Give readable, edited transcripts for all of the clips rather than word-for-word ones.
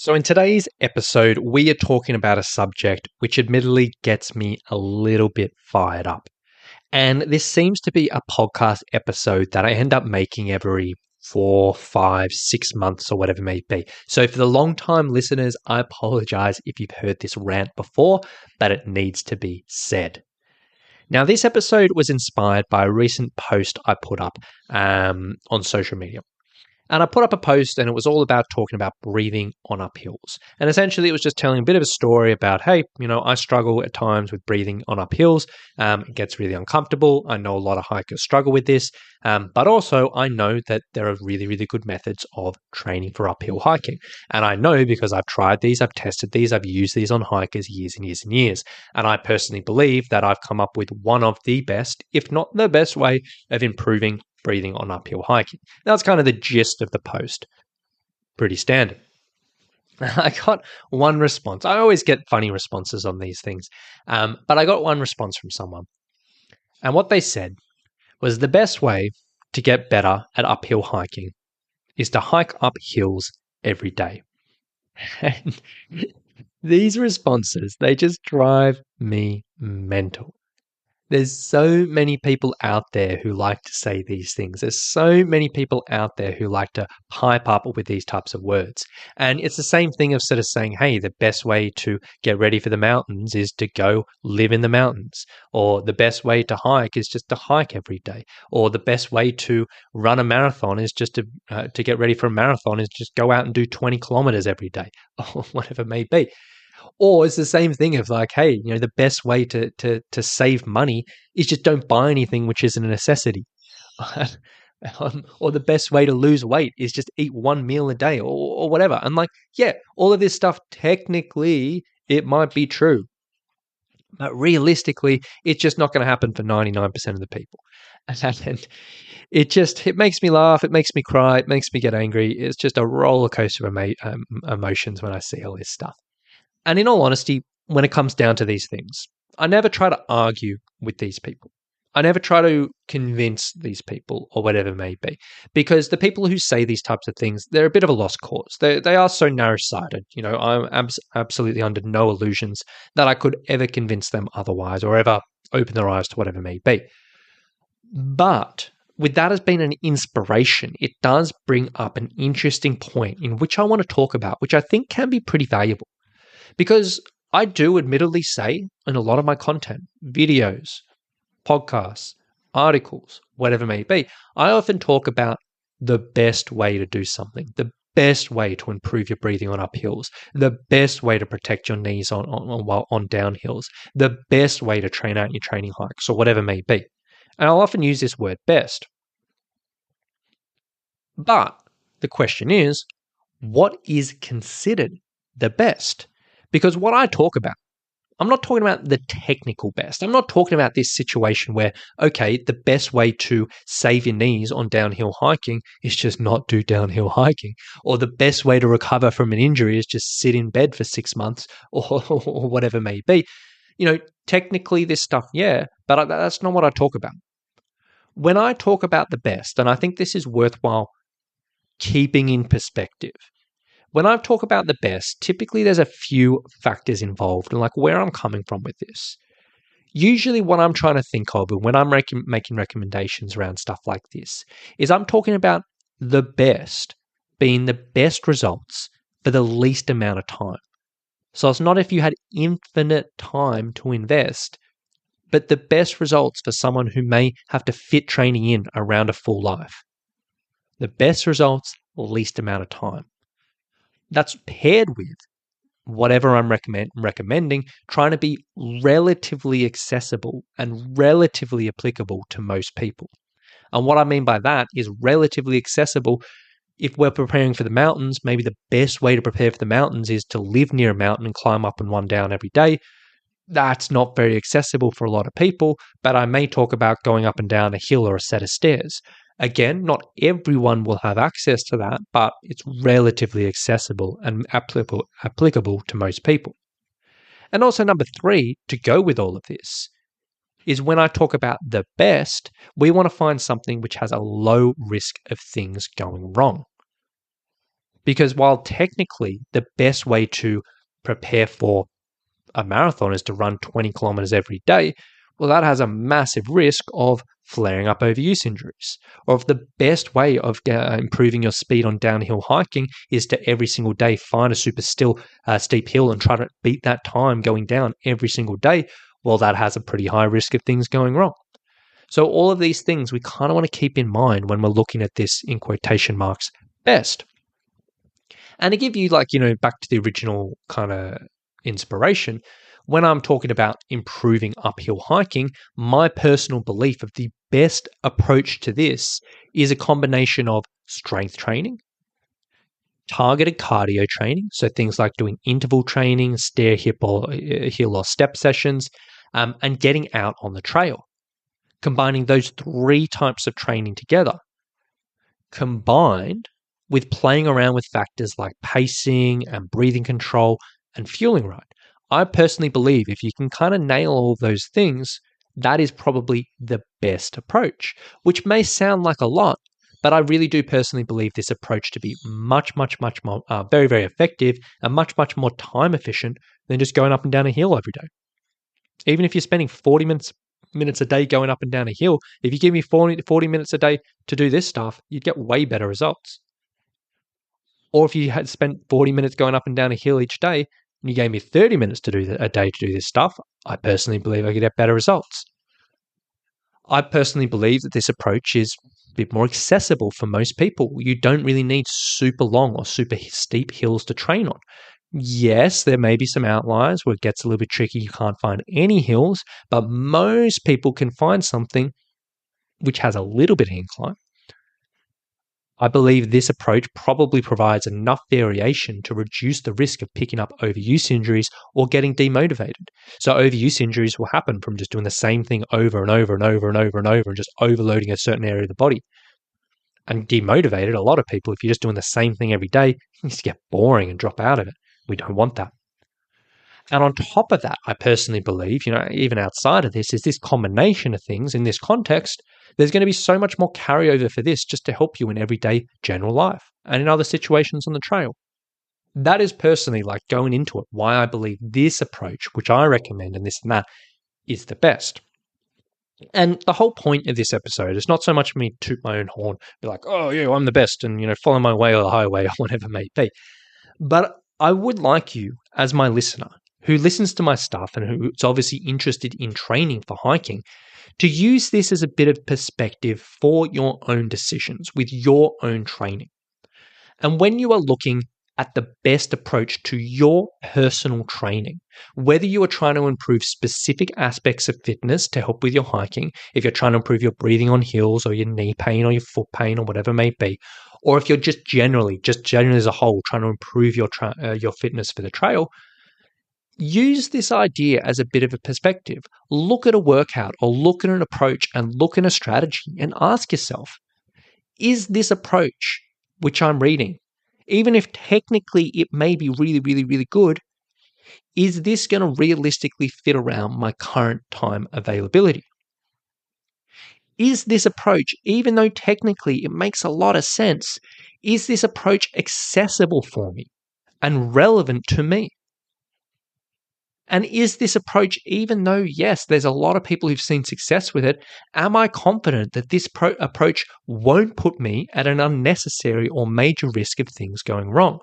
So, in today's episode, we are talking about a subject which admittedly gets me a little bit fired up. And this seems to be a podcast episode that I end up making every 4, 5, 6 months or whatever it may be. So, for the long time listeners, I apologize if you've heard this rant before, but it needs to be said. Now, this episode was inspired by a recent post I put up on social media. And I put up a post and it was all about talking about breathing on uphills. And essentially it was just telling a bit of a story about, hey, I struggle at times with breathing on uphills. It gets really uncomfortable. I know a lot of hikers struggle with this. But also I know that there are really, really good methods of training for uphill hiking. And I know because I've tried these, I've tested these, I've used these on hikers years and years and years. And I personally believe that I've come up with one of the best, if not the best way of improving breathing on uphill hiking. That's kind of the gist of the post. Pretty standard. I got one response. I always get funny responses on these things. But I got one response from someone. And what they said was the best way to get better at uphill hiking is to hike up hills every day. And these responses, they just drive me mental. There's so many people out there who like to say these things. There's so many people out there who like to pipe up with these types of words. And it's the same thing of sort of saying, hey, the best way to get ready for the mountains is to go live in the mountains. Or the best way to hike is just to hike every day. Or the best way to run a marathon is just to get ready for a marathon is just go out and do 20 kilometers every day. Or whatever it may be. Or it's the same thing of like, hey, the best way to save money is just don't buy anything which isn't a necessity. Or the best way to lose weight is just eat one meal a day or whatever. And like, yeah, all of this stuff, technically, it might be true. But realistically, it's just not going to happen for 99% of the people. And it makes me laugh. It makes me cry. It makes me get angry. It's just a roller coaster of emotions when I see all this stuff. And in all honesty, when it comes down to these things, I never try to argue with these people. I never try to convince these people or whatever it may be, because the people who say these types of things, they're a bit of a lost cause. They are so narrow-sighted. I'm absolutely under no illusions that I could ever convince them otherwise or ever open their eyes to whatever it may be. But with that as being an inspiration, it does bring up an interesting point in which I want to talk about, which I think can be pretty valuable. Because I do admittedly say in a lot of my content, videos, podcasts, articles, whatever it may be, I often talk about the best way to do something, the best way to improve your breathing on uphills, the best way to protect your knees on downhills, the best way to train out your training hikes or whatever it may be. And I'll often use this word best. But the question is, what is considered the best? Because what I talk about, I'm not talking about the technical best. I'm not talking about this situation where, okay, the best way to save your knees on downhill hiking is just not do downhill hiking. Or the best way to recover from an injury is just sit in bed for 6 months or whatever it may be. Technically this stuff, yeah, but that's not what I talk about. When I talk about the best, and I think this is worthwhile keeping in perspective, when I talk about the best, typically there's a few factors involved and like where I'm coming from with this. Usually what I'm trying to think of and when I'm making recommendations around stuff like this is I'm talking about the best being the best results for the least amount of time. So it's not if you had infinite time to invest, but the best results for someone who may have to fit training in around a full life. The best results, least amount of time. That's paired with whatever I'm recommending, trying to be relatively accessible and relatively applicable to most people. And what I mean by that is relatively accessible. If we're preparing for the mountains, maybe the best way to prepare for the mountains is to live near a mountain and climb up and one down every day. That's not very accessible for a lot of people, but I may talk about going up and down a hill or a set of stairs. Again, not everyone will have access to that, but it's relatively accessible and applicable to most people. And also number 3, to go with all of this, is when I talk about the best, we want to find something which has a low risk of things going wrong. Because while technically the best way to prepare for a marathon is to run 20 kilometers every day, well, that has a massive risk of flaring up overuse injuries. Or if the best way of improving your speed on downhill hiking is to every single day find a super steep hill and try to beat that time going down every single day, well, that has a pretty high risk of things going wrong. So all of these things we kind of want to keep in mind when we're looking at this, in quotation marks, best. And to give you back to the original kind of inspiration, when I'm talking about improving uphill hiking, my personal belief of the best approach to this is a combination of strength training, targeted cardio training, so things like doing interval training, stair, hill or step sessions, and getting out on the trail. Combining those three types of training together, combined with playing around with factors like pacing and breathing control and fueling rate. I personally believe if you can kind of nail all of those things, that is probably the best approach, which may sound like a lot, but I really do personally believe this approach to be much, much, much more, very, very effective and much, much more time efficient than just going up and down a hill every day. Even if you're spending 40 minutes a day going up and down a hill, if you give me 40 minutes a day to do this stuff, you'd get way better results. Or if you had spent 40 minutes going up and down a hill each day, and you gave me 30 minutes a day to do this stuff, I personally believe I could get better results. I personally believe that this approach is a bit more accessible for most people. You don't really need super long or super steep hills to train on. Yes, there may be some outliers where it gets a little bit tricky. You can't find any hills, but most people can find something which has a little bit of incline. I believe this approach probably provides enough variation to reduce the risk of picking up overuse injuries or getting demotivated. So overuse injuries will happen from just doing the same thing over and over and over and over and over and just overloading a certain area of the body. And demotivated, a lot of people, if you're just doing the same thing every day, you just get boring and drop out of it. We don't want that. And on top of that, I personally believe, even outside of this, is this combination of things in this context, there's going to be so much more carryover for this just to help you in everyday general life and in other situations on the trail. That is personally going into it, why I believe this approach, which I recommend and this and that, is the best. And the whole point of this episode is not so much for me to toot my own horn, be like, oh, yeah, I'm the best, and, follow my way or the highway or whatever it may be. But I would like you, as my listener, who listens to my stuff and who's obviously interested in training for hiking, to use this as a bit of perspective for your own decisions with your own training. And when you are looking at the best approach to your personal training, whether you are trying to improve specific aspects of fitness to help with your hiking, if you're trying to improve your breathing on hills or your knee pain or your foot pain or whatever it may be, or if you're just generally as a whole trying to improve your fitness for the trail, use this idea as a bit of a perspective. Look at a workout or look at an approach and look at a strategy and ask yourself, is this approach which I'm reading, even if technically it may be really, really, really good, is this going to realistically fit around my current time availability? Is this approach, even though technically it makes a lot of sense, is this approach accessible for me and relevant to me? And is this approach, even though, yes, there's a lot of people who've seen success with it, am I confident that this approach won't put me at an unnecessary or major risk of things going wrong?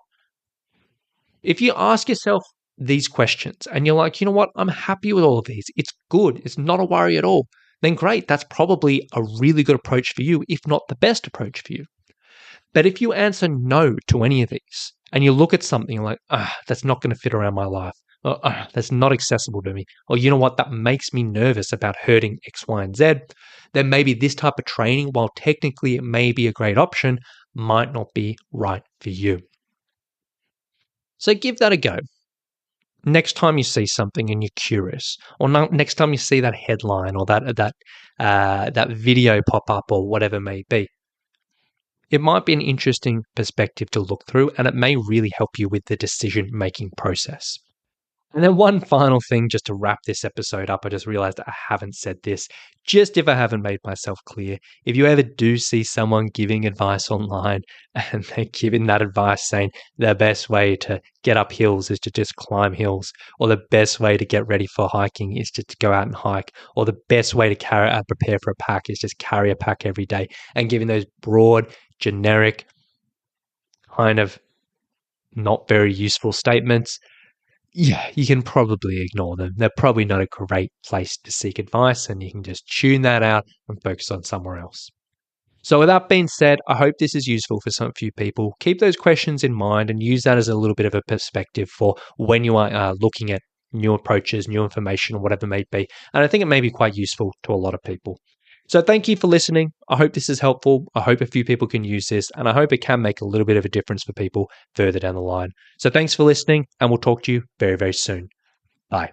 If you ask yourself these questions and you're like, you know what, I'm happy with all of these, it's good, it's not a worry at all, then great, that's probably a really good approach for you, if not the best approach for you. But if you answer no to any of these and you look at something like, that's not going to fit around my life, or that's not accessible to me, or you know what, that makes me nervous about hurting X, Y, and Z, then maybe this type of training, while technically it may be a great option, might not be right for you. So give that a go. Next time you see something and you're curious, or next time you see that headline or that video pop up or whatever it may be, it might be an interesting perspective to look through, and it may really help you with the decision-making process. And then one final thing just to wrap this episode up, I just realized I haven't said this. Just if I haven't made myself clear, if you ever do see someone giving advice online and they're giving that advice saying the best way to get up hills is to just climb hills, or the best way to get ready for hiking is just to go out and hike, or the best way to prepare for a pack is just carry a pack every day, and giving those broad, generic, kind of not very useful statements, yeah, you can probably ignore them. They're probably not a great place to seek advice, and you can just tune that out and focus on somewhere else. So, with that being said, I hope this is useful for some few people. Keep those questions in mind and use that as a little bit of a perspective for when you are looking at new approaches, new information, or whatever it may be. And I think it may be quite useful to a lot of people. So, thank you for listening. I hope this is helpful. I hope a few people can use this, and I hope it can make a little bit of a difference for people further down the line. So, thanks for listening, and we'll talk to you very, very soon. Bye.